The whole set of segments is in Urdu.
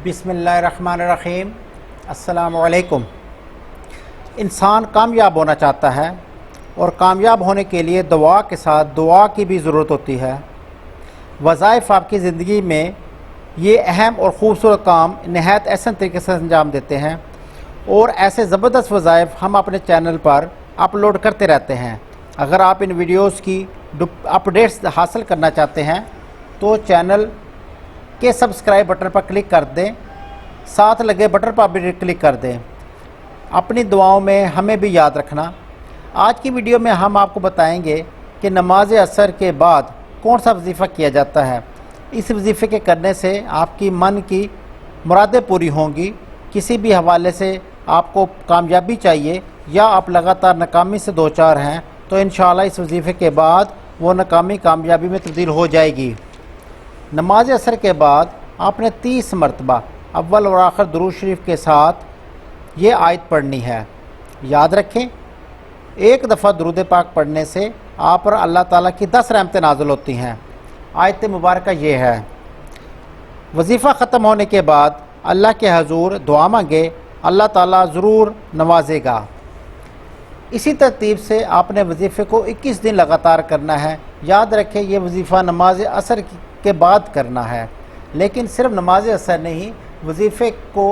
بسم اللہ الرحمن الرحیم۔ السلام علیکم۔ انسان کامیاب ہونا چاہتا ہے اور کامیاب ہونے کے لیے دعا کے ساتھ دعا کی بھی ضرورت ہوتی ہے۔ وظائف آپ کی زندگی میں یہ اہم اور خوبصورت کام نہایت احسن طریقے سے انجام دیتے ہیں، اور ایسے زبردست وظائف ہم اپنے چینل پر اپلوڈ کرتے رہتے ہیں۔ اگر آپ ان ویڈیوز کی اپڈیٹس حاصل کرنا چاہتے ہیں تو چینل کے سبسکرائب بٹن پر کلک کر دیں، ساتھ لگے بٹن پر بھی کلک کر دیں۔ اپنی دعاؤں میں ہمیں بھی یاد رکھنا۔ آج کی ویڈیو میں ہم آپ کو بتائیں گے کہ نماز عصر کے بعد کون سا وظیفہ کیا جاتا ہے۔ اس وظیفے کے کرنے سے آپ کی من کی مرادیں پوری ہوں گی۔ کسی بھی حوالے سے آپ کو کامیابی چاہیے یا آپ لگاتار ناکامی سے دوچار ہیں تو انشاءاللہ اس وظیفے کے بعد وہ ناکامی کامیابی میں تبدیل ہو جائے گی۔ نماز عصر کے بعد آپ نے 30 مرتبہ اول اور آخر درود شریف کے ساتھ یہ آیت پڑھنی ہے۔ یاد رکھیں، ایک دفعہ درود پاک پڑھنے سے آپ پر اللہ تعالیٰ کی 10 رحمتیں نازل ہوتی ہیں۔ آیت مبارکہ یہ ہے: وظیفہ ختم ہونے کے بعد اللہ کے حضور دعا مانگے، اللہ تعالیٰ ضرور نوازے گا۔ اسی ترتیب سے آپ نے وظیفے کو 21 دن لگاتار کرنا ہے۔ یاد رکھیں، یہ وظیفہ نماز عصر کے بعد کرنا ہے، لیکن صرف نماز عصر نہیں، وظیفے کو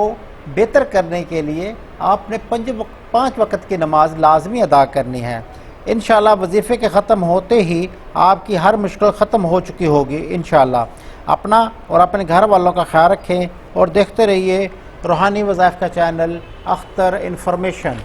بہتر کرنے کے لیے آپ نے 5 وقت کی نماز لازمی ادا کرنی ہے۔ انشاءاللہ وظیفے کے ختم ہوتے ہی آپ کی ہر مشکل ختم ہو چکی ہوگی انشاءاللہ۔ اپنا اور اپنے گھر والوں کا خیال رکھیں اور دیکھتے رہیے روحانی وظائف کا چینل اختر انفارمیشن۔